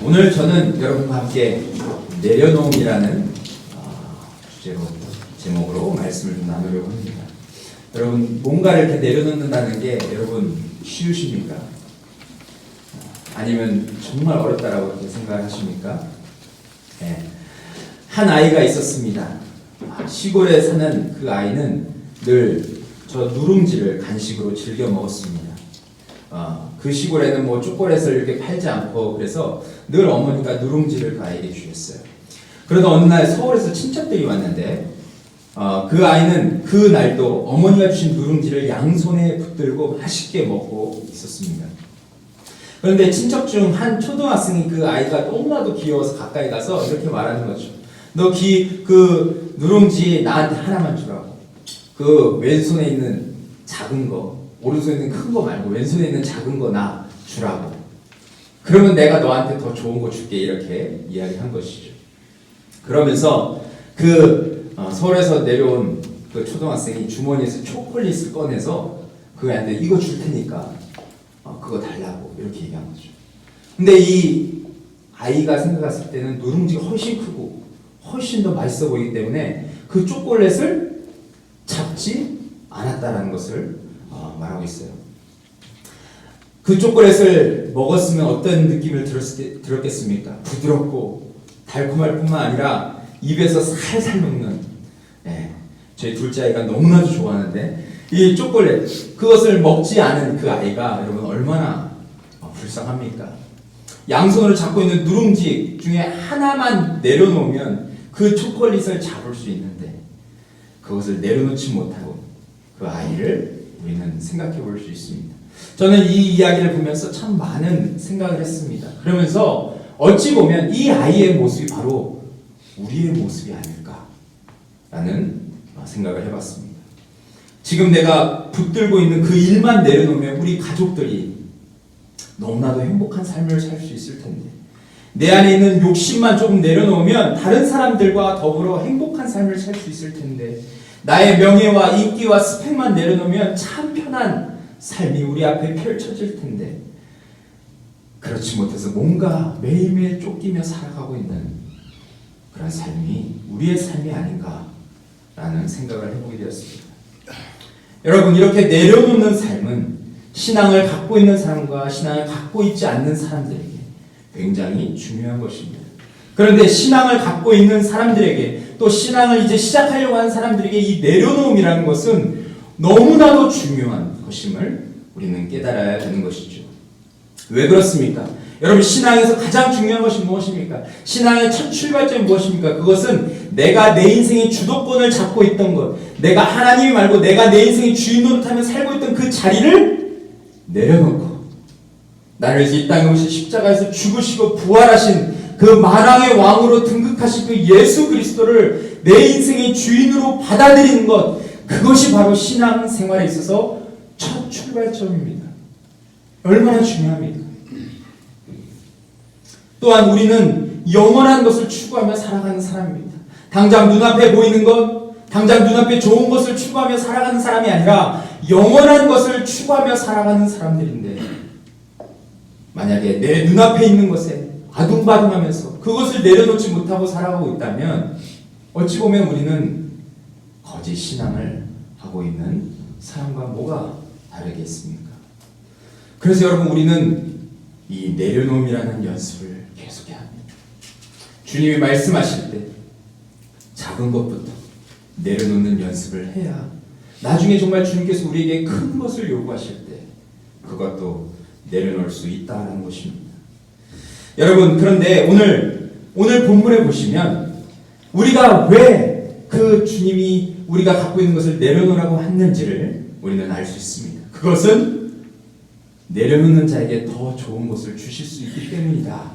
오늘 저는 여러분과 함께 내려놓음이라는 제목으로 말씀을 좀 나누려고 합니다. 여러분, 뭔가를 이렇게 내려놓는다는 게 여러분 쉬우십니까? 아니면 정말 어렵다라고 이렇게 생각하십니까? 네. 한 아이가 있었습니다. 시골에 사는 그 아이는 늘 저 누룽지를 간식으로 즐겨 먹었습니다. 그 시골에는 뭐 초콜릿을 이렇게 팔지 않고 그래서 늘 어머니가 누룽지를 그 아이에게 주셨어요. 그러다 어느 날 서울에서 친척들이 왔는데 그 아이는 그 날도 어머니가 주신 누룽지를 양손에 붙들고 맛있게 먹고 있었습니다. 그런데 친척 중 한 초등학생이 그 아이가 너무나도 귀여워서 가까이 가서 이렇게 말하는 거죠. 너 그 누룽지 나한테 하나만 주라고. 그 왼손에 있는 작은 거, 오른손에 있는 큰 거 말고 왼손에 있는 작은 거 나 주라고. 그러면 내가 너한테 더 좋은 거 줄게. 이렇게 이야기한 것이죠. 그러면서 서울에서 내려온 그 초등학생이 주머니에서 초콜릿을 꺼내서 그 애한테 이거 줄 테니까 그거 달라고 이렇게 얘기한 거죠. 근데 이 아이가 생각했을 때는 누룽지가 훨씬 크고 훨씬 더 맛있어 보이기 때문에 그 초콜릿을 잡지 않았다라는 것을 말하고 있어요. 그 초콜릿을 먹었으면 어떤 느낌을 들었겠습니까? 부드럽고 달콤할 뿐만 아니라 입에서 살살 녹는, 저희 둘째 아이가 너무나도 좋아하는데 이 초콜릿, 그것을 먹지 않은 그 아이가 여러분 얼마나 불쌍합니까? 양손으로 잡고 있는 누룽지 중에 하나만 내려놓으면 그 초콜릿을 잡을 수 있는데 그것을 내려놓지 못하고 그 아이를 우리는 생각해 볼 수 있습니다. 저는 이 이야기를 보면서 참 많은 생각을 했습니다. 그러면서 어찌 보면 이 아이의 모습이 바로 우리의 모습이 아닐까라는 생각을 해봤습니다. 지금 내가 붙들고 있는 그 일만 내려놓으면 우리 가족들이 너무나도 행복한 삶을 살 수 있을 텐데, 내 안에 있는 욕심만 조금 내려놓으면 다른 사람들과 더불어 행복한 삶을 살 수 있을 텐데, 나의 명예와 인기와 스펙만 내려놓으면 참 편한 삶이 우리 앞에 펼쳐질 텐데, 그렇지 못해서 뭔가 매일매일 쫓기며 살아가고 있는 그런 삶이 우리의 삶이 아닌가라는 생각을 해보게 되었습니다. 여러분, 이렇게 내려놓는 삶은 신앙을 갖고 있는 사람과 신앙을 갖고 있지 않는 사람들에게 굉장히 중요한 것입니다. 그런데 신앙을 갖고 있는 사람들에게, 또 신앙을 이제 시작하려고 하는 사람들에게 이 내려놓음이라는 것은 너무나도 중요한 것임을 우리는 깨달아야 되는 것이죠. 왜 그렇습니까? 여러분, 신앙에서 가장 중요한 것이 무엇입니까? 신앙의 첫 출발점이 무엇입니까? 그것은 내가 내 인생의 주도권을 잡고 있던 것, 내가 하나님이 말고 내가 내 인생의 주인 노릇하며 살고 있던 그 자리를 내려놓고 나를 위해서 이 땅에 오신 십자가에서 죽으시고 부활하신 그 만왕의 왕으로 등극하신 그 예수 그리스도를 내 인생의 주인으로 받아들이는 것, 그것이 바로 신앙 생활에 있어서 첫 출발점입니다. 얼마나 중요합니까? 또한 우리는 영원한 것을 추구하며 살아가는 사람입니다. 당장 눈앞에 보이는 것, 당장 눈앞에 좋은 것을 추구하며 살아가는 사람이 아니라 영원한 것을 추구하며 살아가는 사람들인데, 만약에 내 눈앞에 있는 것에 아둥바둥하면서 그것을 내려놓지 못하고 살아가고 있다면 어찌 보면 우리는 거짓 신앙을 하고 있는 사람과 뭐가 다르겠습니까? 그래서 여러분, 우리는 이 내려놓음이라는 연습을 계속해야 합니다. 주님이 말씀하실 때 작은 것부터 내려놓는 연습을 해야 나중에 정말 주님께서 우리에게 큰 것을 요구하실 때 그것도 내려놓을 수 있다는 것입니다. 여러분, 그런데 오늘 본문에 보시면 우리가 왜 그 주님이 우리가 갖고 있는 것을 내려놓으라고 했는지를 우리는 알 수 있습니다. 그것은 내려놓는 자에게 더 좋은 것을 주실 수 있기 때문이다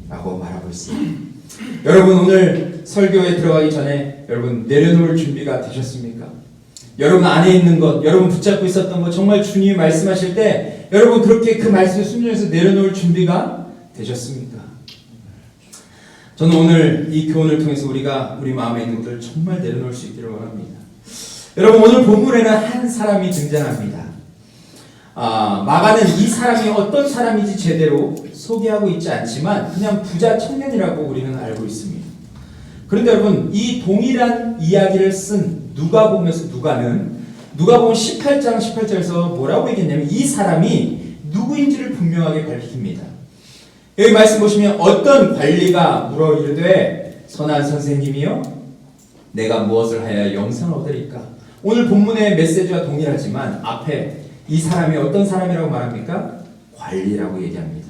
라고 말하고 있습니다. 여러분, 오늘 설교에 들어가기 전에 여러분 내려놓을 준비가 되셨습니까? 여러분 안에 있는 것, 여러분 붙잡고 있었던 것, 정말 주님이 말씀하실 때 여러분 그렇게 그 말씀을 순종해서 내려놓을 준비가 되셨습니까? 저는 오늘 이 교훈을 통해서 우리가 우리 마음에 있는 것들을 정말 내려놓을 수 있기를 원합니다. 여러분, 오늘 본문에는 한 사람이 등장합니다. 마가는 이 사람이 어떤 사람인지 제대로 소개하고 있지 않지만 그냥 부자 청년이라고 우리는 알고 있습니다. 그런데 여러분, 이 동일한 이야기를 쓴 누가복음에서 누가복음 18장 18절에서 뭐라고 얘기했냐면 이 사람이 누구인지를 분명하게 밝힙니다. 여기 말씀 보시면 어떤 관리가 물어 이르되 선한 선생님이여 내가 무엇을 하여야 영생을 얻으리까? 오늘 본문의 메시지와 동일하지만 앞에 이 사람이 어떤 사람이라고 말합니까? 관리라고 얘기합니다.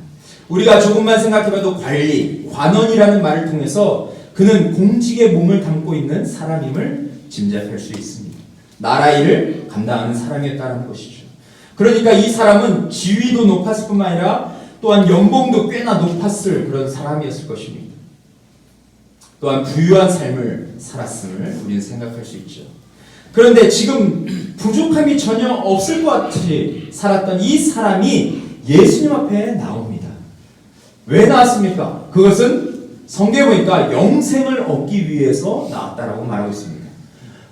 우리가 조금만 생각해봐도 관리, 관원이라는 말을 통해서 그는 공직에 몸을 담고 있는 사람임을 짐작할 수 있습니다. 나라 일을 감당하는 사람이었다는 것이죠. 그러니까 이 사람은 지위도 높았을 뿐만 아니라 또한 연봉도 꽤나 높았을 그런 사람이었을 것입니다. 또한 부유한 삶을 살았음을 우리는 생각할 수 있죠. 그런데 지금 부족함이 전혀 없을 것 같이 살았던 이 사람이 예수님 앞에 나옵니다. 왜 나왔습니까? 그것은 성경에 보니까 영생을 얻기 위해서 나왔다라고 말하고 있습니다.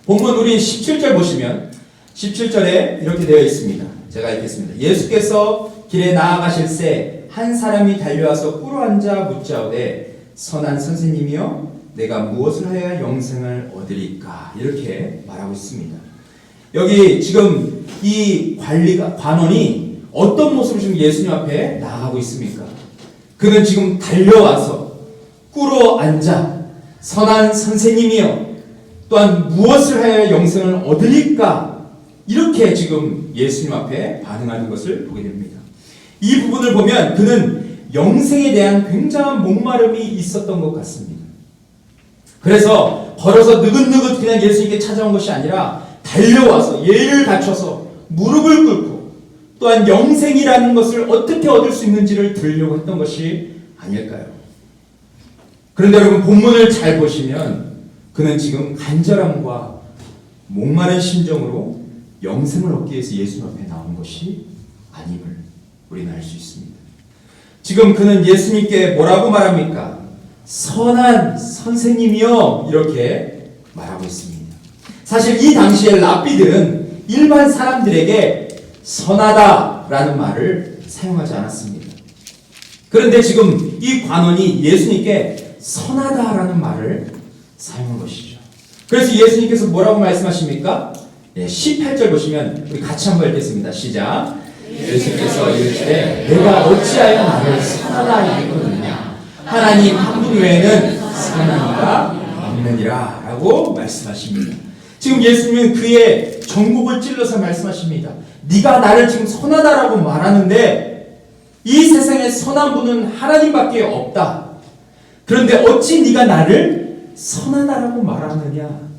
본문 우리 17절 보시면 17절에 이렇게 되어 있습니다. 제가 읽겠습니다. 예수께서 길에 나아가실새 한 사람이 달려와서 꿇어앉아 묻자오되 선한 선생님이여 내가 무엇을 하여야 영생을 얻으리까? 이렇게 말하고 있습니다. 여기 지금 이 관원이 어떤 모습으로 지금 예수님 앞에 나아가고 있습니까? 그는 지금 달려와서 꿇어앉아 선한 선생님이여 또한 무엇을 하여야 영생을 얻으리까? 이렇게 지금 예수님 앞에 반응하는 것을 보게 됩니다. 이 부분을 보면 그는 영생에 대한 굉장한 목마름이 있었던 것 같습니다. 그래서 걸어서 느긋느긋 그냥 예수님께 찾아온 것이 아니라 달려와서 예를 갖춰서 무릎을 꿇고 또한 영생이라는 것을 어떻게 얻을 수 있는지를 들으려고 했던 것이 아닐까요? 그런데 여러분 본문을 잘 보시면 그는 지금 간절함과 목마른 심정으로 영생을 얻기 위해서 예수님 앞에 나온 것이 아님을 우리는 알 수 있습니다. 지금 그는 예수님께 뭐라고 말합니까? 선한 선생님이여 이렇게 말하고 있습니다. 사실 이 당시에 랍비들은 일반 사람들에게 선하다라는 말을 사용하지 않았습니다. 그런데 지금 이 관원이 예수님께 선하다라는 말을 사용한 것이죠. 그래서 예수님께서 뭐라고 말씀하십니까? 18절 보시면 우리 같이 한번 읽겠습니다. 시작. 예수께서 이르시되 내가 어찌하여 나를 선하다 이르느냐 하나님 한 분 외에는 선한 이가 없느니라 라고 말씀하십니다. 지금 예수님은 그의 전곡을 찔러서 말씀하십니다. 네가 나를 지금 선하다라고 말하는데 이 세상에 선한 분은 하나님밖에 없다. 그런데 어찌 네가 나를 선하다라고 말하느냐?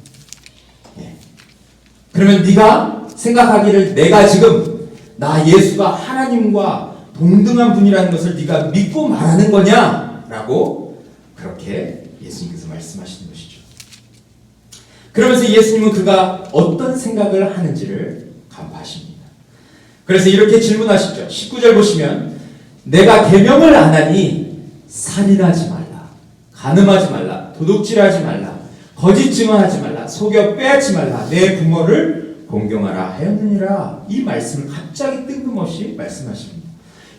그러면 네가 생각하기를 내가 지금 나 예수가 하나님과 동등한 분이라는 것을 네가 믿고 말하는 거냐? 라고 그렇게 예수님께서 말씀하시는 것이죠. 그러면서 예수님은 그가 어떤 생각을 하는지를 간파하십니다. 그래서 이렇게 질문하시죠. 19절 보시면 내가 계명을 안 하니 살인하지 말라, 간음하지 말라, 도둑질하지 말라, 거짓 증언하지 말라, 속여 빼앗지 말라, 내 부모를 공경하라 하였느니라. 이 말씀을 갑자기 뜬금없이 말씀하십니다.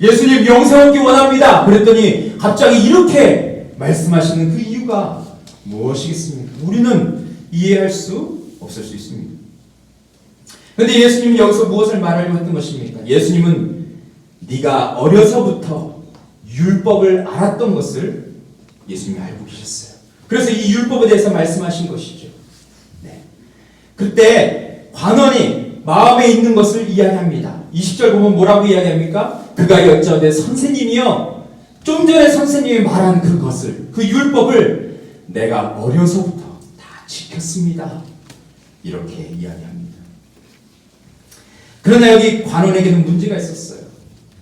예수님 영생 얻기 원합니다. 그랬더니 갑자기 이렇게 말씀하시는 그 이유가 무엇이겠습니까? 우리는 이해할 수 없을 수 있습니다. 그런데 예수님이 여기서 무엇을 말하려고 했던 것입니까? 예수님은 네가 어려서부터 율법을 알았던 것을 예수님이 알고 계셨어요. 그래서 이 율법에 대해서 말씀하신 것이죠. 네. 그때 관원이 마음에 있는 것을 이야기합니다. 20절 보면 뭐라고 이야기합니까? 그가 여짜오되 선생님이여 좀 전에 선생님이 말한 그것을 그 율법을 내가 어려서부터 다 지켰습니다. 이렇게 이야기합니다. 그러나 여기 관원에게는 문제가 있었어요.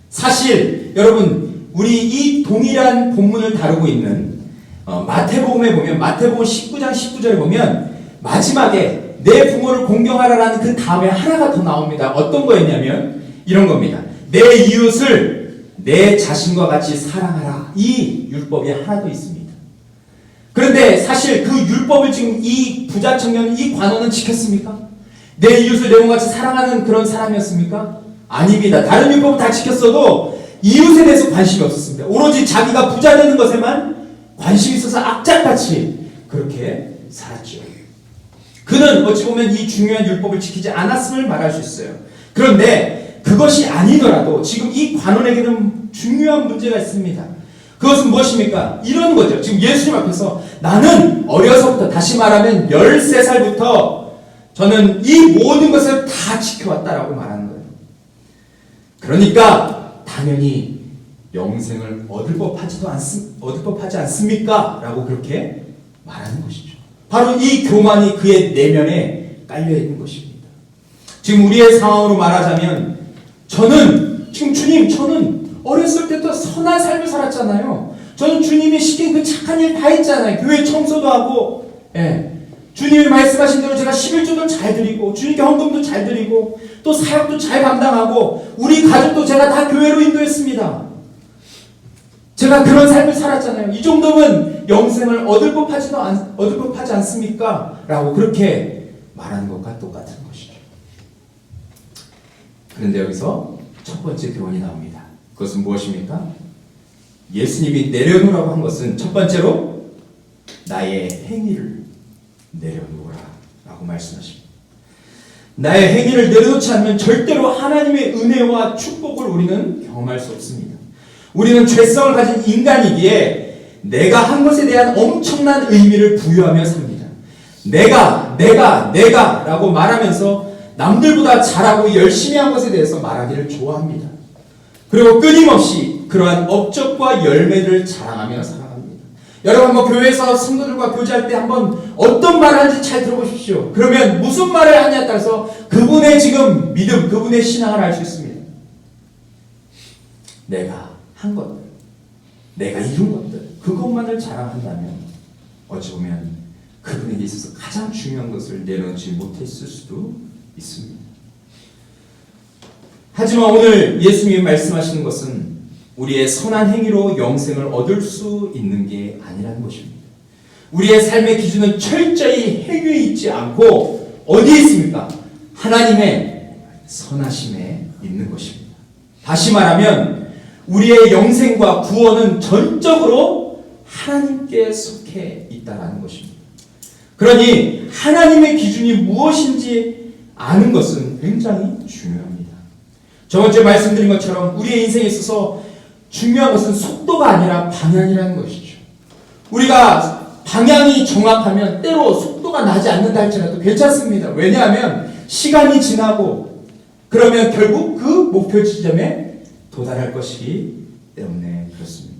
사실 여러분 우리 이 동일한 본문을 다루고 있는 마태복음에 보면 마태복음 19장 19절에 보면 마지막에 내 부모를 공경하라라는 그 다음에 하나가 더 나옵니다. 어떤 거였냐면 이런 겁니다. 내 이웃을 내 자신과 같이 사랑하라. 이 율법이 하나 더 있습니다. 그런데 사실 그 율법을 지금 이 부자 청년, 이 관원은 지켰습니까? 내 이웃을 내 몸같이 사랑하는 그런 사람이었습니까? 아닙니다. 다른 율법은 다 지켰어도 이웃에 대해서 관심이 없었습니다. 오로지 자기가 부자 되는 것에만 관심이 있어서 악착같이 그렇게 살았죠. 그는 어찌 보면 이 중요한 율법을 지키지 않았음을 말할 수 있어요. 그런데 그것이 아니더라도 지금 이 관원에게는 중요한 문제가 있습니다. 그것은 무엇입니까? 이런 거죠. 지금 예수님 앞에서 나는 어려서부터, 다시 말하면 13살부터 저는 이 모든 것을 다 지켜왔다라고 말하는 거예요. 그러니까 당연히 영생을 얻을 법하지 않습니까? 라고 그렇게 말하는 것이죠. 바로 이 교만이 그의 내면에 깔려있는 것입니다. 지금 우리의 상황으로 말하자면 저는 어렸을 때부터 선한 삶을 살았잖아요. 저는 주님이 시킨 그 착한 일 다 했잖아요. 교회 청소도 하고, 주님이 말씀하신 대로 제가 11조도 잘 드리고, 주님께 헌금도 잘 드리고, 또 사역도 잘 감당하고, 우리 가족도 제가 다 교회로 인도했습니다. 제가 그런 삶을 살았잖아요. 이 정도면 영생을 얻을 법하지 않습니까? 라고 그렇게 말하는 것과 똑같은 것이죠. 그런데 여기서 첫 번째 교훈이 나옵니다. 그것은 무엇입니까? 예수님이 내려놓으라고 한 것은 첫 번째로 나의 행위를 내려놓으라 라고 말씀하십니다. 나의 행위를 내려놓지 않으면 절대로 하나님의 은혜와 축복을 우리는 경험할 수 없습니다. 우리는 죄성을 가진 인간이기에 내가 한 것에 대한 엄청난 의미를 부여하며 삽니다. 내가 라고 말하면서 남들보다 잘하고 열심히 한 것에 대해서 말하기를 좋아합니다. 그리고 끊임없이 그러한 업적과 열매를 자랑하며 살아갑니다. 여러분 한번 교회에서 성도들과 교제할 때 한번 어떤 말을 하는지 잘 들어보십시오. 그러면 무슨 말을 하냐에 따라서 그분의 지금 믿음, 그분의 신앙을 알 수 있습니다. 내가 한 것들, 내가 이룬 것들, 그것만을 자랑한다면 어찌 보면 그분에게 있어서 가장 중요한 것을 내려놓지 못했을 수도 있습니다. 하지만 오늘 예수님이 말씀하시는 것은 우리의 선한 행위로 영생을 얻을 수 있는 게 아니라는 것입니다. 우리의 삶의 기준은 철저히 행위에 있지 않고 어디에 있습니까? 하나님의 선하심에 있는 것입니다. 다시 말하면 우리의 영생과 구원은 전적으로 하나님께 속해 있다는 것입니다. 그러니 하나님의 기준이 무엇인지 아는 것은 굉장히 중요합니다. 저번주에 말씀드린 것처럼 우리의 인생에 있어서 중요한 것은 속도가 아니라 방향이라는 것이죠. 우리가 방향이 정확하면 때로 속도가 나지 않는다 할지라도 괜찮습니다. 왜냐하면 시간이 지나고 그러면 결국 그 목표 지점에 도달할 것이기 때문에 그렇습니다.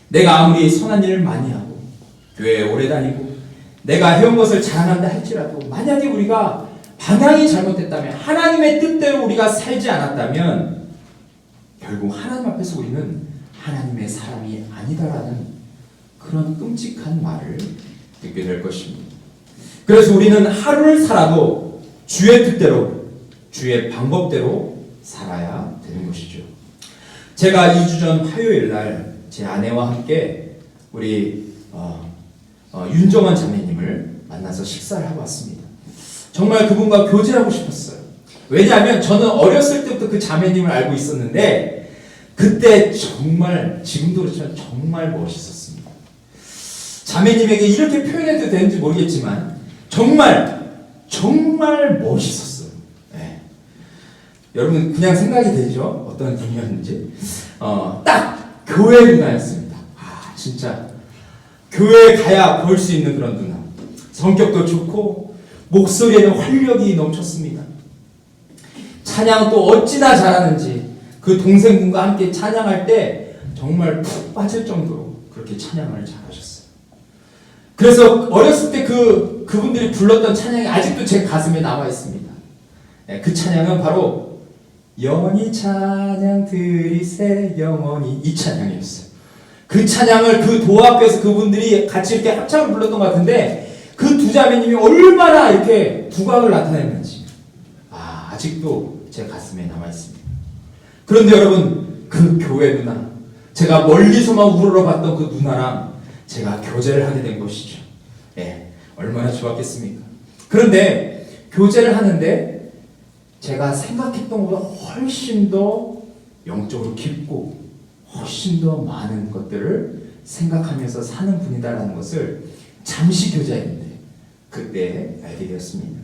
내가 아무리 선한 일을 많이 하고 교회에 오래 다니고 내가 해온 것을 자랑한다 할지라도 만약에 우리가 방향이 잘못됐다면 하나님의 뜻대로 우리가 살지 않았다면 결국 하나님 앞에서 우리는 하나님의 사람이 아니다라는 그런 끔찍한 말을 듣게 될 것입니다. 그래서 우리는 하루를 살아도 주의 뜻대로 주의 방법대로 살아야 되는 것이죠. 제가 2주 전 화요일 날 제 아내와 함께 우리 윤정원 자매님을 만나서 식사를 하고 왔습니다. 정말 그분과 교제하고 싶었어요. 왜냐하면 저는 어렸을 때부터 그 자매님을 알고 있었는데 그때 정말 지금도 그렇지만 정말 멋있었습니다. 자매님에게 이렇게 표현해도 되는지 모르겠지만 정말 멋있었어요. 네. 여러분 그냥 생각이 되죠? 어떤 분이었는지. 딱 교회 누나였습니다. 진짜 교회에 가야 볼 수 있는 그런 누나. 성격도 좋고 목소리에는 활력이 넘쳤습니다. 찬양 또 어찌나 잘하는지 그 동생분과 함께 찬양할 때 정말 푹 빠질 정도로 그렇게 찬양을 잘하셨어요. 그래서 어렸을 때 그분들이 불렀던 찬양이 아직도 제 가슴에 남아 있습니다. 그 찬양은 바로 영원히 찬양 드리세 영원히 이 찬양이었어요. 그 찬양을 그 도합교에서 그분들이 같이 이렇게 합창을 불렀던 것 같은데 그 두 자매님이 얼마나 이렇게 두각을 나타냈는지 아직도 제 가슴에 남아있습니다. 그런데 여러분 그 교회 누나 제가 멀리서만 우러러봤던 그 누나랑 제가 교제를 하게 된 것이죠. 얼마나 좋았겠습니까? 그런데 교제를 하는데 제가 생각했던 것보다 훨씬 더 영적으로 깊고 훨씬 더 많은 것들을 생각하면서 사는 분이다라는 것을 잠시 교제했는데 그때 알게 되었습니다.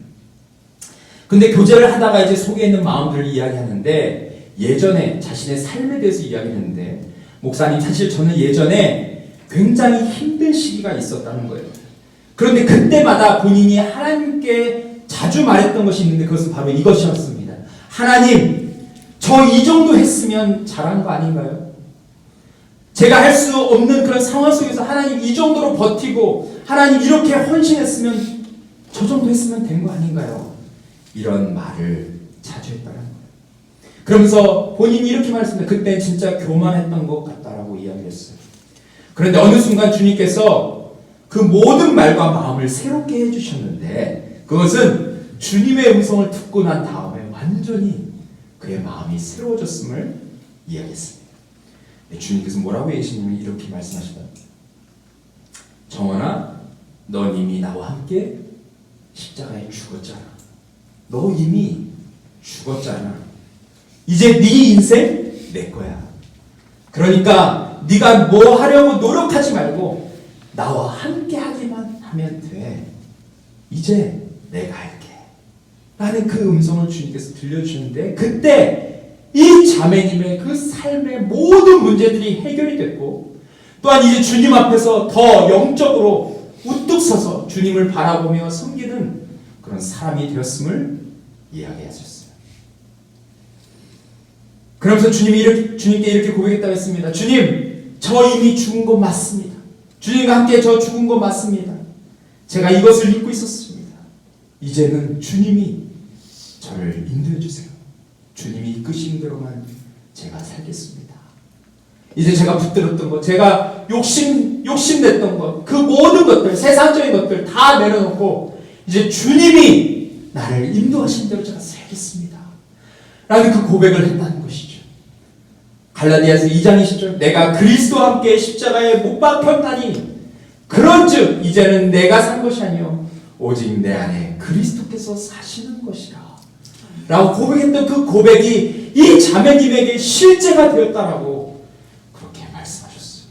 근데 교제를 하다가 이제 속에 있는 마음들을 이야기하는데 예전에 자신의 삶에 대해서 이야기했는데 목사님 사실 저는 예전에 굉장히 힘든 시기가 있었다는 거예요. 그런데 그때마다 본인이 하나님께 자주 말했던 것이 있는데 그것은 바로 이것이었습니다. 하나님, 저 이 정도 했으면 잘한 거 아닌가요? 제가 할 수 없는 그런 상황 속에서 하나님 이 정도로 버티고 하나님 이렇게 헌신했으면 저 정도 했으면 된 거 아닌가요? 이런 말을 자주 했다는 거예요. 그러면서 본인이 이렇게 말했습니다. 그때 진짜 교만했던 것 같다라고 이야기했어요. 그런데 어느 순간 주님께서 그 모든 말과 마음을 새롭게 해주셨는데 그것은 주님의 음성을 듣고 난 다음에 완전히 그의 마음이 새로워졌음을 이야기했습니다. 주님께서 뭐라고 얘기하시냐면 이렇게 말씀하시다. 정원아, 넌 이미 나와 함께 십자가에 죽었잖아. 너 이미 죽었잖아. 이제 네 인생 내 거야. 그러니까 네가 뭐 하려고 노력하지 말고 나와 함께 하기만 하면 돼. 이제 내가 할게. 라는 그 음성을 주님께서 들려주셨는데 그때 이 자매님의 그 삶의 모든 문제들이 해결이 됐고 또한 이제 주님 앞에서 더 영적으로 우뚝 서서 주님을 바라보며 섬기는 그런 사람이 되었음을 이야기하셨어요. 그러면서 주님께 이렇게 고백했다고 했습니다. 주님, 저 이미 죽은 거 맞습니다. 주님과 함께 저 죽은 거 맞습니다. 제가 이것을 잊고 있었습니다. 이제는 주님이 저를 인도해 주세요. 주님이 이끄시는 대로만 제가 살겠습니다. 이제 제가 붙들었던 것, 제가 욕심냈던 것, 그 모든 것들, 세상적인 것들 다 내려놓고 이제 주님이 나를 인도하신 대로 제가 살겠습니다. 라는 그 고백을 했다는 것이죠. 갈라디아서 2장 20절 내가 그리스도와 함께 십자가에 못 박혔다니 그런즉 이제는 내가 산 것이 아니요 오직 내 안에 그리스도께서 사시는 것이라 라고 고백했던 그 고백이 이 자매님에게 실제가 되었다라고 그렇게 말씀하셨어요.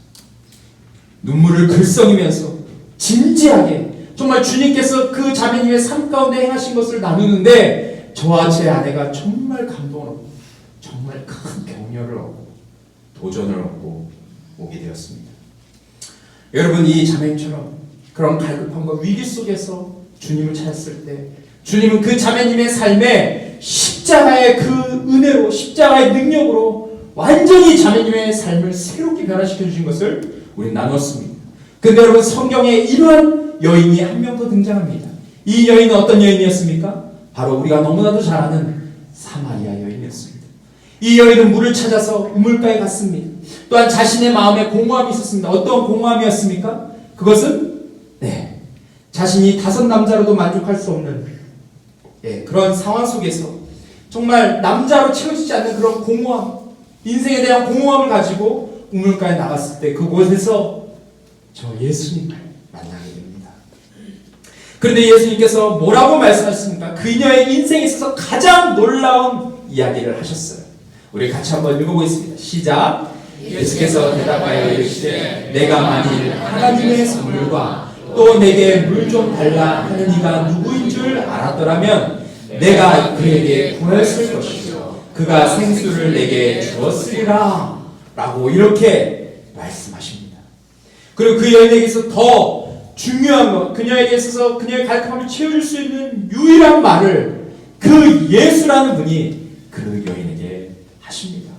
눈물을 글썽이면서 진지하게 정말 주님께서 그 자매님의 삶 가운데 행하신 것을 나누는데 저와 제 아내가 정말 감동을 얻고 정말 큰 격려를 얻고 도전을 얻고 오게 되었습니다. 여러분 이 자매님처럼 그런 갈급함과 위기 속에서 주님을 찾았을 때 주님은 그 자매님의 삶에 십자가의 그 은혜로 십자가의 능력으로 완전히 자매님의 삶을 새롭게 변화시켜 주신 것을 우리는 나눴습니다. 근데 여러분 성경에 이러한 여인이 한 명 더 등장합니다. 이 여인은 어떤 여인이었습니까? 바로 우리가 너무나도 잘 아는 사마리아 여인이었습니다. 이 여인은 물을 찾아서 우물가에 갔습니다. 또한 자신의 마음에 공허함이 있었습니다. 어떤 공허함이었습니까? 그것은 자신이 5 남자로도 만족할 수 없는 그런 상황 속에서 정말 남자로 채워지지 않는 그런 공허함, 인생에 대한 공허함을 가지고 우물가에 나갔을 때 그곳에서 저 예수님을 만나게 됩니다. 그런데 예수님께서 뭐라고 말씀하셨습니까? 그녀의 인생에 있어서 가장 놀라운 이야기를 하셨어요. 우리 같이 한번 읽어보겠습니다. 시작. 예수께서 대답하여 이르시되 내가 만일 하나님의 선물과 또 내게 물 좀 달라 하는 이가 누구인 줄 알았더라면 내가 그에게 구했을 것이요 그가 생수를 내게 주었으리라 라고 이렇게 말씀하십니다. 그리고 그 여인에게서 더 중요한 것, 그녀에게 있어서 그녀의 갈급함을 채워줄 수 있는 유일한 말을 그 예수라는 분이 그 여인에게 하십니다.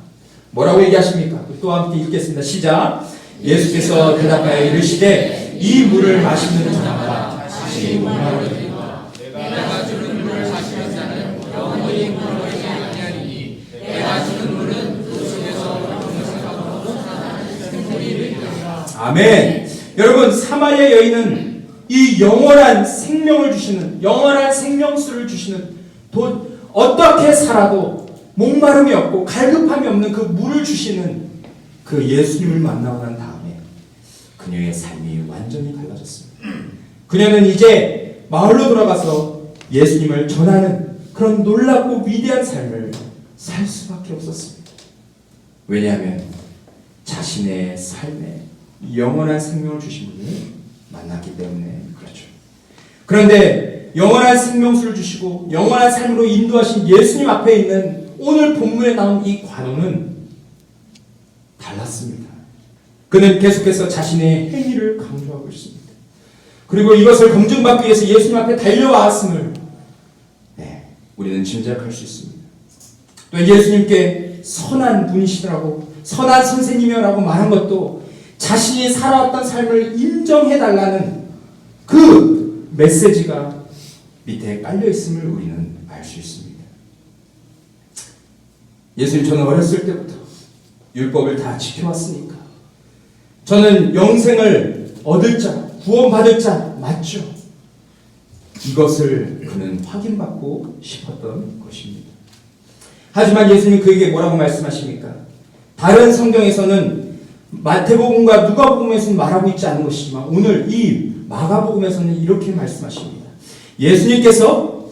뭐라고 얘기하십니까? 또 함께 읽겠습니다. 시작. 예수께서 대답하여 이르시되 이 물을 마시는 자마다 다시 목마르리라. 내가 주는 물을 마시는 자는 영원히 목마르지 아니하리니 내가 주는 물은 그 속에서 영생하고 살아나는 생물이 되리라. 아멘. 여러분 사마리아 여인은 이 영원한 생명을 주시는 영원한 생명수를 주시는 어떻게 살아도 목마름이 없고 갈급함이 없는 그 물을 주시는 그 예수님을 만나고 난 다음에 그녀의 삶이 완전히 달라졌습니다. 그녀는 이제 마을로 돌아가서 예수님을 전하는 그런 놀랍고 위대한 삶을 살 수밖에 없었습니다. 왜냐하면 자신의 삶에 영원한 생명을 주신 분을 만났기 때문에 그렇죠. 그런데 영원한 생명수를 주시고 영원한 삶으로 인도하신 예수님 앞에 있는 오늘 본문에 나온 이 관원은 달랐습니다. 그는 계속해서 자신의 행위를 강조하고 있습니다. 그리고 이것을 검증받기 위해서 예수님 앞에 달려왔음을 우리는 짐작할 수 있습니다. 또 예수님께 선한 분이시라고 선한 선생님이라고 말한 것도 자신이 살아왔던 삶을 인정해달라는 그 메시지가 밑에 깔려있음을 우리는 알 수 있습니다. 예수님, 저는 어렸을 때부터 율법을 다 지켜왔으니까 저는 영생을 얻을 자, 구원받을 자 맞죠? 이것을 그는 확인받고 싶었던 것입니다. 하지만 예수님 그에게 뭐라고 말씀하십니까? 다른 성경에서는 마태복음과 누가복음에서는 말하고 있지 않은 것이지만 오늘 이 마가복음에서는 이렇게 말씀하십니다. 예수님께서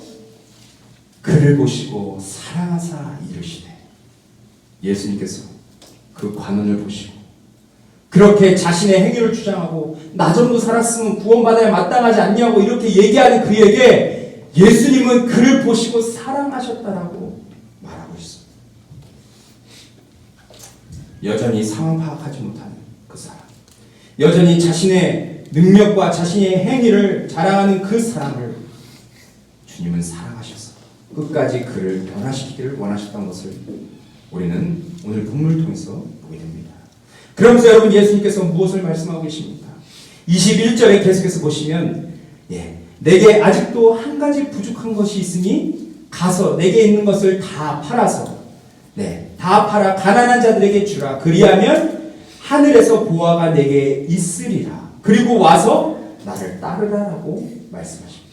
그를 보시고 사랑하사 이르시되, 예수님께서 그 관원을 보시고 그렇게 자신의 행위를 주장하고 나 정도 살았으면 구원받아야 마땅하지 않냐고 이렇게 얘기하는 그에게 예수님은 그를 보시고 사랑하셨다라고 말하고 있습니다. 여전히 상황 파악하지 못하는 그 사람, 여전히 자신의 능력과 자신의 행위를 자랑하는 그 사람을 주님은 사랑하셔서 끝까지 그를 변화시키기를 원하셨던 것을 우리는 오늘 본문을 통해서 보게 됩니다. 그러면서 여러분, 예수님께서 무엇을 말씀하고 계십니까? 21절에 계속해서 보시면 내게 아직도 한 가지 부족한 것이 있으니 가서 내게 있는 것을 다 팔아서 다 팔아 가난한 자들에게 주라. 그리하면 하늘에서 보화가 내게 있으리라. 그리고 와서 나를 따르라라고 말씀하십니다.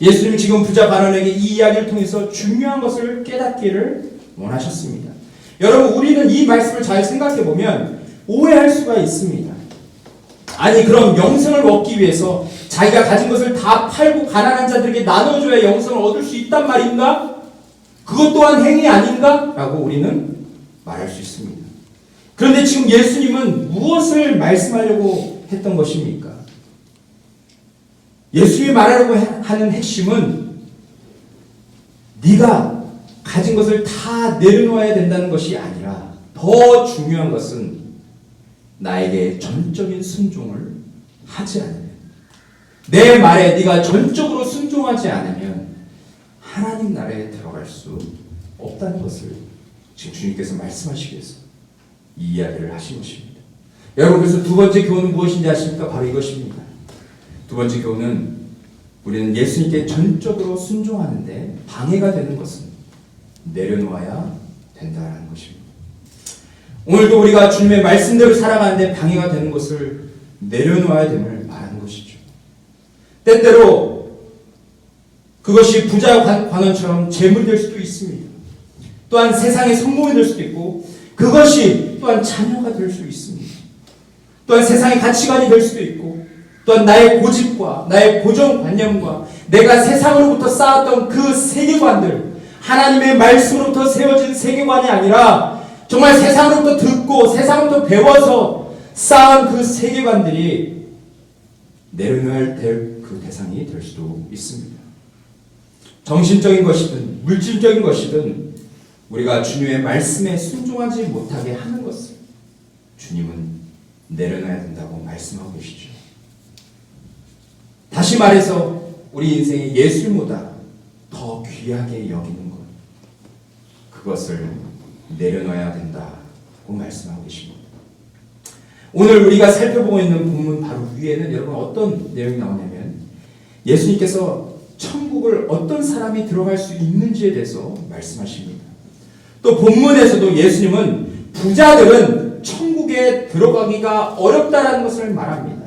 예수님이 지금 부자 관원에게 이 이야기를 통해서 중요한 것을 깨닫기를 원하셨습니다. 여러분, 우리는 이 말씀을 잘 생각해 보면 오해할 수가 있습니다. 아니, 그럼 영생을 얻기 위해서 자기가 가진 것을 다 팔고 가난한 자들에게 나눠줘야 영생을 얻을 수 있단 말인가? 그것 또한 행위 아닌가? 라고 우리는 말할 수 있습니다. 그런데 지금 예수님은 무엇을 말씀하려고 했던 것입니까? 예수님이 말하려고 하는 핵심은 네가 가진 것을 다 내려놓아야 된다는 것이 아니라 더 중요한 것은 나에게 전적인 순종을 하지 않으면, 내 말에 네가 전적으로 순종하지 않으면 하나님 나라에 들어갈 수 없다는 것을 지금 주님께서 말씀하시기 위해서 이 이야기를 하신 것입니다. 여러분, 그래서 두 번째 교훈은 무엇인지 아십니까? 바로 이것입니다. 두 번째 교훈은 우리는 예수님께 전적으로 순종하는데 방해가 되는 것은 내려놓아야 된다는 것입니다. 오늘도 우리가 주님의 말씀대로 살아가는데 방해가 되는 것을 내려놓아야 됨을 말하는 것이죠. 때때로 그것이 부자 관원처럼 재물이 될 수도 있습니다. 또한 세상의 성공이 될 수도 있고, 그것이 또한 자녀가 될 수 있습니다. 또한 세상의 가치관이 될 수도 있고, 또한 나의 고집과 나의 고정관념과 내가 세상으로부터 쌓았던 그 세계관들, 하나님의 말씀으로부터 세워진 세계관이 아니라 정말 세상으로부터 듣고 세상으로부터 배워서 쌓은 그 세계관들이 내려놓아야 될 그 대상이 될 수도 있습니다. 정신적인 것이든 물질적인 것이든 우리가 주님의 말씀에 순종하지 못하게 하는 것을 주님은 내려놔야 된다고 말씀하고 계시죠. 다시 말해서 우리 인생에 예수보다 더 귀하게 여기는 것, 그것을 내려놔야 된다고 말씀하고 계십니다. 오늘 우리가 살펴보고 있는 본문 바로 위에는 여러분 어떤 내용이 나오냐면 예수님께서 천국을 어떤 사람이 들어갈 수 있는지에 대해서 말씀하십니다. 또 본문에서도 예수님은 부자들은 천국에 들어가기가 어렵다는 것을 말합니다.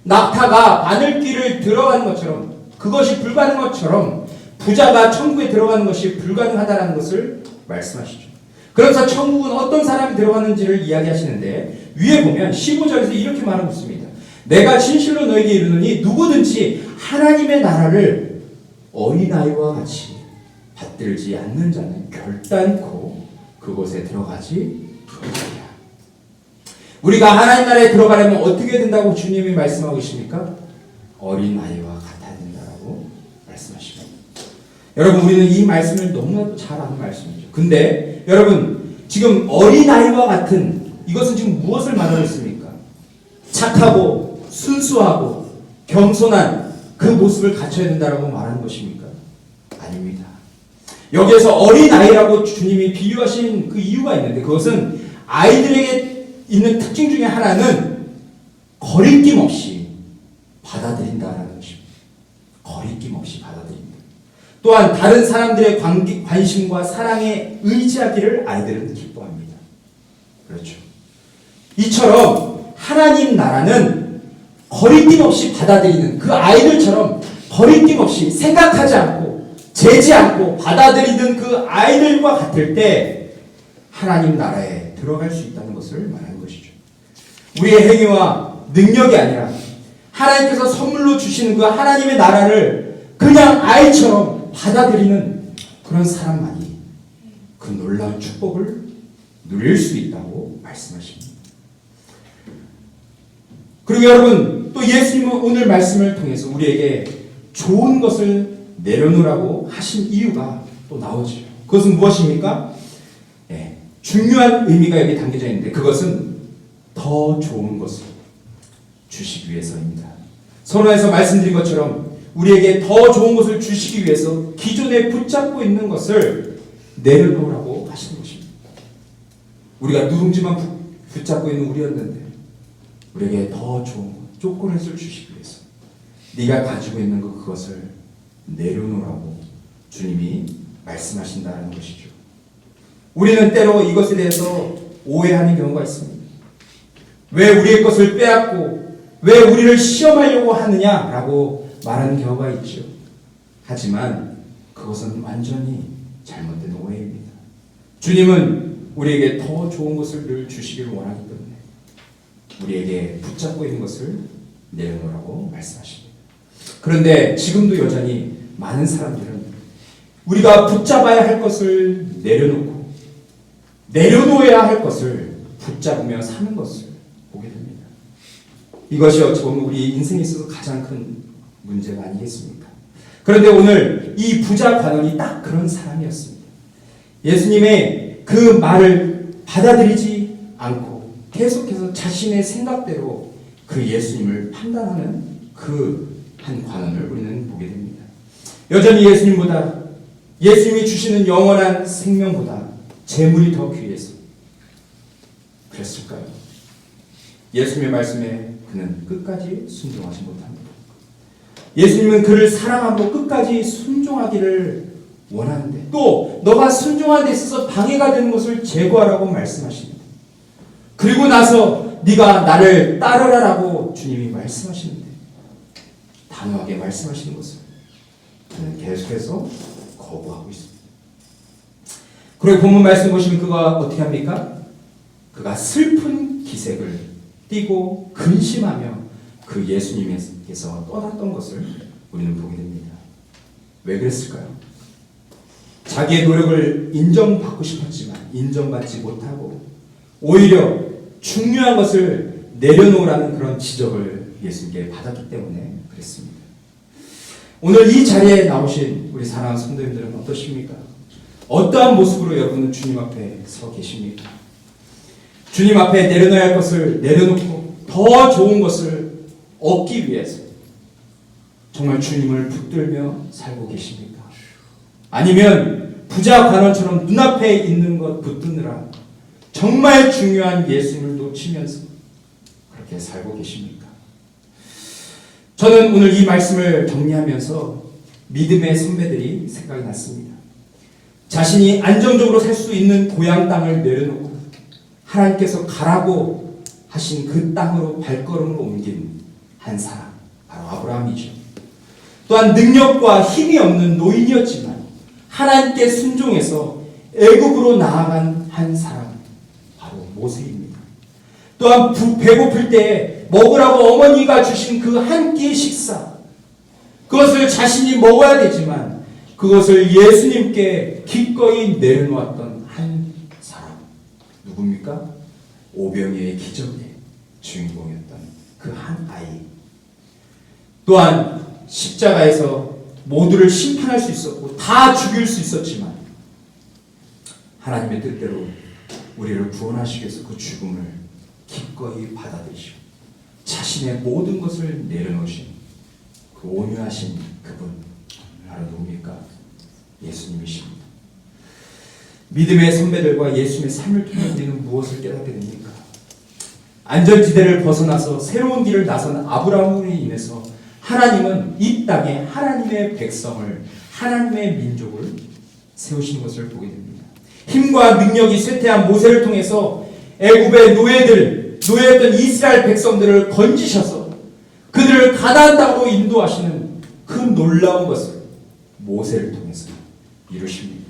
낙타가 바늘길을 들어가는 것처럼, 그것이 불가능한 것처럼 부자가 천국에 들어가는 것이 불가능하다는 것을 말씀하시죠. 그래서 천국은 어떤 사람이 들어가는지를 이야기하시는데 위에 보면 15절에서 이렇게 말하고 있습니다. 내가 진실로 너에게 이르노니 누구든지 하나님의 나라를 어린아이와 같이 받들지 않는 자는 결단코 그곳에 들어가지 못하리라. 우리가 하나님 나라에 들어가려면 어떻게 된다고 주님이 말씀하고 계십니까? 어린아이와 같아야 된다고 말씀하십니다. 여러분, 우리는 이 말씀을 너무나도 잘 아는 말씀이죠. 근데 여러분, 지금 어린아이와 같은 이것은 지금 무엇을 말하고 있습니까? 착하고 순수하고 겸손한 그 모습을 갖춰야 된다고 말하는 것입니까? 아닙니다. 여기에서 어린아이라고 주님이 비유하신 그 이유가 있는데, 그것은 아이들에게 있는 특징 중에 하나는 거리낌 없이 받아들인다라는 것입니다. 거리낌 없이 받아들인다. 또한 다른 사람들의 관심과 사랑에 의지하기를 아이들은 기뻐합니다. 그렇죠. 이처럼 하나님 나라는 거리낌 없이 받아들이는 그 아이들처럼 거리낌 없이 생각하지 않고 재지 않고 받아들이는 그 아이들과 같을 때 하나님 나라에 들어갈 수 있다는 것을 말하는 것이죠. 우리의 행위와 능력이 아니라 하나님께서 선물로 주시는 그 하나님의 나라를 그냥 아이처럼 받아들이는 그런 사람만이 그 놀라운 축복을 누릴 수 있다고 말씀하십니다. 그리고 여러분, 또 예수님은 오늘 말씀을 통해서 우리에게 좋은 것을 내려놓으라고 하신 이유가 또 나오죠. 그것은 무엇입니까? 중요한 의미가 여기 담겨져 있는데, 그것은 더 좋은 것을 주시기 위해서입니다. 서론에서 말씀드린 것처럼 우리에게 더 좋은 것을 주시기 위해서 기존에 붙잡고 있는 것을 내려놓으라고 하시는 것입니다. 우리가 누룽지만 붙잡고 있는 우리였는데 우리에게 더 좋은 것, 초콜릿을 주시기 위해서 네가 가지고 있는 그것을 내려놓으라고 주님이 말씀하신다는 것이죠. 우리는 때로 이것에 대해서 오해하는 경우가 있습니다. 왜 우리의 것을 빼앗고 왜 우리를 시험하려고 하느냐라고 말하는 경우가 있죠. 하지만 그것은 완전히 잘못된 오해입니다. 주님은 우리에게 더 좋은 것을 늘 주시기를 원하기 때문에 우리에게 붙잡고 있는 것을 내려놓으라고 말씀하십니다. 그런데 지금도 여전히 많은 사람들은 우리가 붙잡아야 할 것을 내려놓고 내려놓아야 할 것을 붙잡으며 사는 것을 보게 됩니다. 이것이 어찌 보면 우리 인생에 있어서 가장 큰 문제가 아니겠습니까? 그런데 오늘 이 부자 관원이 딱 그런 사람이었습니다. 예수님의 그 말을 받아들이지 않고 계속해서 자신의 생각대로 그 예수님을 판단하는 그 한 관원을 우리는 보게 됩니다. 여전히 예수님이 주시는 영원한 생명보다 재물이 더 귀해서 그랬을까요? 예수님의 말씀에 그는 끝까지 순종하지 못합니다. 예수님은 그를 사랑함으로 끝까지 순종하기를 원하는데 또 너가 순종하는 데 있어서 방해가 되는 것을 제거하라고 말씀하십니다. 그리고 나서 네가 나를 따르라라고 주님이 말씀하시는데 단호하게 말씀하시는 것을 그는 계속해서 거부하고 있습니다. 그리고 본문 말씀 보시면 그가 어떻게 합니까? 그가 슬픈 기색을 띠고 근심하며 그 예수님께서 떠났던 것을 우리는 보게 됩니다. 왜 그랬을까요? 자기의 노력을 인정받고 싶었지만 인정받지 못하고 오히려 중요한 것을 내려놓으라는 그런 지적을 예수님께 받았기 때문에 그랬습니다. 오늘 이 자리에 나오신 우리 사랑하는 성도님들은 어떠십니까? 어떠한 모습으로 여러분은 주님 앞에 서 계십니까? 주님 앞에 내려놔야 할 것을 내려놓고 더 좋은 것을 얻기 위해서 정말 주님을 붙들며 살고 계십니까? 아니면 부자 관원처럼 눈앞에 있는 것 붙드느라 정말 중요한 예수님을 놓치면서 그렇게 살고 계십니까? 저는 오늘 이 말씀을 정리하면서 믿음의 선배들이 생각이 났습니다. 자신이 안정적으로 살 수 있는 고향 땅을 내려놓고 하나님께서 가라고 하신 그 땅으로 발걸음을 옮긴 한 사람, 바로 아브라함이죠. 또한 능력과 힘이 없는 노인이었지만 하나님께 순종해서 애굽으로 나아간 한 사람, 바로 모세입니다. 또한 배고플 때 먹으라고 어머니가 주신 그 한 끼의 식사, 그것을 자신이 먹어야 되지만 그것을 예수님께 기꺼이 내려놓았던 한 사람. 누굽니까? 오병이의 기적의 주인공이었던 그 한 아이. 또한 십자가에서 모두를 심판할 수 있었고 다 죽일 수 있었지만 하나님의 뜻대로 우리를 구원하시기 위해서 그 죽음을 기꺼이 받아들이시고 자신의 모든 것을 내려놓으신 그 온유하신 그분 바로 누굽니까? 예수님이십니다. 믿음의 선배들과 예수님의 삶을 통해 우리는 무엇을 깨닫게 됩니까? 안전지대를 벗어나서 새로운 길을 나선 아브라함으로 인해서 하나님은 이 땅에 하나님의 백성을, 하나님의 민족을 세우신 것을 보게 됩니다. 힘과 능력이 쇠퇴한 모세를 통해서 애굽의 노예였던 이스라엘 백성들을 건지셔서 그들을 가나안 땅으로 인도하시는 그 놀라운 것을 모세를 통해서 이루십니다.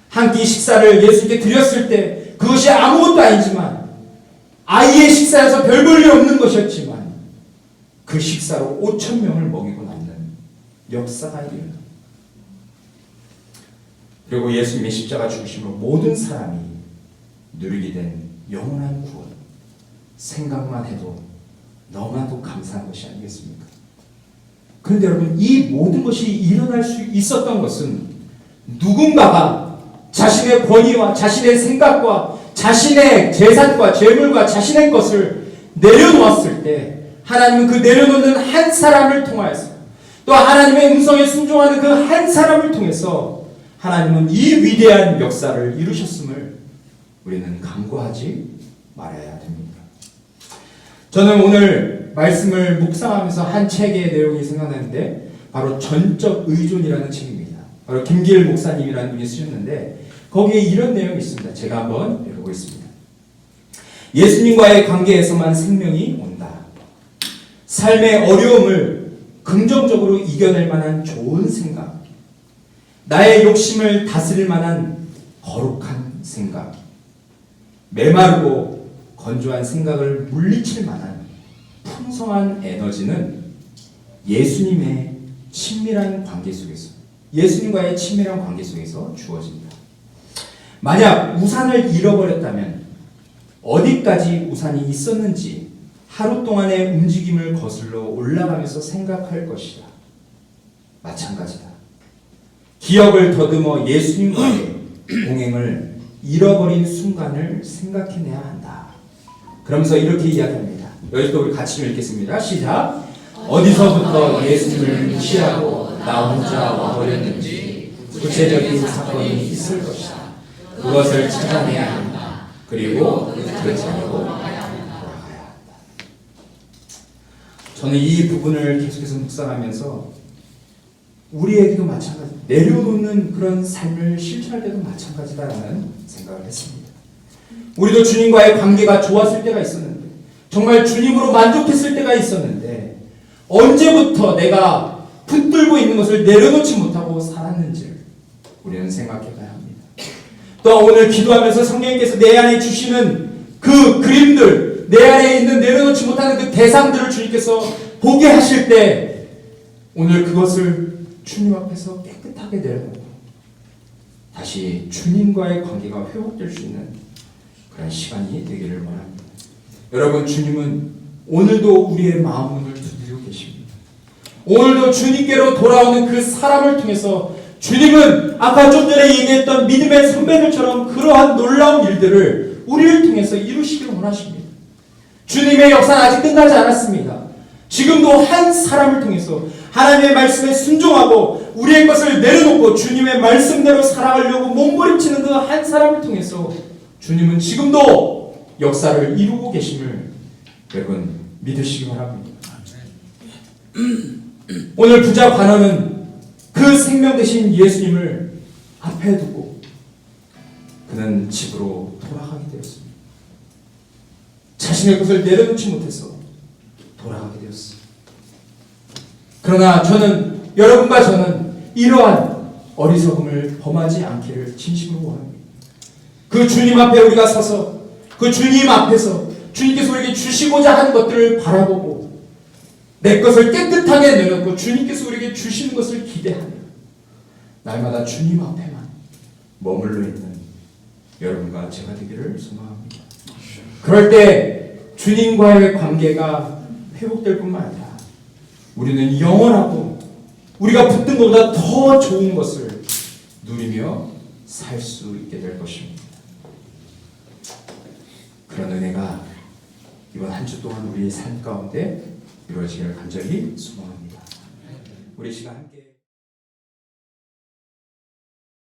한 끼 식사를 예수님께 드렸을 때 그것이 아무것도 아니지만 아이의 식사여서 별 볼 일 없는 것이었지만 그 식사로 5,000명을 먹이고 남는 역사가 일어납니다. 그리고 예수님의 십자가 죽으심으로 모든 사람이 누리게 된 영원한 구원. 생각만 해도 너무나도 감사한 것이 아니겠습니까? 그런데 여러분, 이 모든 것이 일어날 수 있었던 것은 누군가가 자신의 권위와 자신의 생각과 자신의 재산과 재물과 자신의 것을 내려놓았을 때 하나님은 그 내려놓는 한 사람을 통하여서 또 하나님의 음성에 순종하는 그 한 사람을 통해서 하나님은 이 위대한 역사를 이루셨음을 우리는 간과하지 말아야 됩니다. 저는 오늘 말씀을 묵상하면서 한 책의 내용이 생각나는데 바로 전적 의존이라는 책입니다. 바로 김기일 목사님이라는 분이 쓰셨는데 거기에 이런 내용이 있습니다. 제가 한번 읽어보겠습니다. 예수님과의 관계에서만 생명이 온다. 삶의 어려움을 긍정적으로 이겨낼 만한 좋은 생각, 나의 욕심을 다스릴 만한 거룩한 생각, 메마르고 건조한 생각을 물리칠 만한 풍성한 에너지는 예수님의 친밀한 관계 속에서, 예수님과의 친밀한 관계 속에서 주어집니다. 만약 우산을 잃어버렸다면 어디까지 우산이 있었는지 하루 동안의 움직임을 거슬러 올라가면서 생각할 것이다. 마찬가지다. 기억을 더듬어 예수님과의 동행을 잃어버린 순간을 생각해내야 한다. 그러면서 이렇게 이야기합니다. 여기도 우리 같이 좀 읽겠습니다. 시작. 어디서부터 예수님을 무시하고 나 혼자 와버렸는지 구체적인 사건이 있을 것이다. 그것을 찾아내야 한다. 그리고 그 자리로 돌아가야 한다. 저는 이 부분을 계속해서 묵상하면서 우리에게도 마찬가지, 내려놓는 그런 삶을 실천할 때도 마찬가지다라는 생각을 했습니다. 우리도 주님과의 관계가 좋았을 때가 있었는데, 정말 주님으로 만족했을 때가 있었는데, 언제부터 내가 붙들고 있는 것을 내려놓지 못하고 살았는지를 우리는 생각해 봐야 합니다. 또 오늘 기도하면서 성령님께서 내 안에 주시는 그 그림들, 내 안에 있는 내려놓지 못하는 그 대상들을 주님께서 보게 하실 때 오늘 그것을 주님 앞에서 깨끗하게 내려놓고 다시 주님과의 관계가 회복될 수 있는 그런 시간이 되기를 원합니다. 여러분, 주님은 오늘도 우리의 마음 문을 두드리고 계십니다. 오늘도 주님께로 돌아오는 그 사람을 통해서 주님은 아까 좀 전에 얘기했던 믿음의 선배들처럼 그러한 놀라운 일들을 우리를 통해서 이루시기를 원하십니다. 주님의 역사는 아직 끝나지 않았습니다. 지금도 한 사람을 통해서 하나님의 말씀에 순종하고 우리의 것을 내려놓고 주님의 말씀대로 살아가려고 몸부림치는 그 한 사람을 통해서 주님은 지금도 역사를 이루고 계심을 여러분 믿으시기 바랍니다. 오늘 부자 관원은 그 생명 되신 예수님을 앞에 두고 그는 집으로 돌아가게 되었습니다. 자신의 것을 내려놓지 못해서 돌아가게 되었습니다. 그러나 저는, 여러분과 저는 이러한 어리석음을 범하지 않기를 진심으로 원합니다. 그 주님 앞에 우리가 서서 그 주님 앞에서 주님께서 우리에게 주시고자 하는 것들을 바라보고 내 것을 깨끗하게 내려놓고 주님께서 우리에게 주시는 것을 기대하며 날마다 주님 앞에만 머물러 있는 여러분과 제가 되기를 소망합니다. 그럴 때 주님과의 관계가 회복될 뿐만 아니라 우리는 영원하고 우리가 붙든 것보다 더 좋은 것을 누리며 살 수 있게 될 것입니다. 그런 은혜가 이번 한 주 동안 우리의 삶 가운데 이루어지기를 간절히 소망합니다. 우리 시간 함께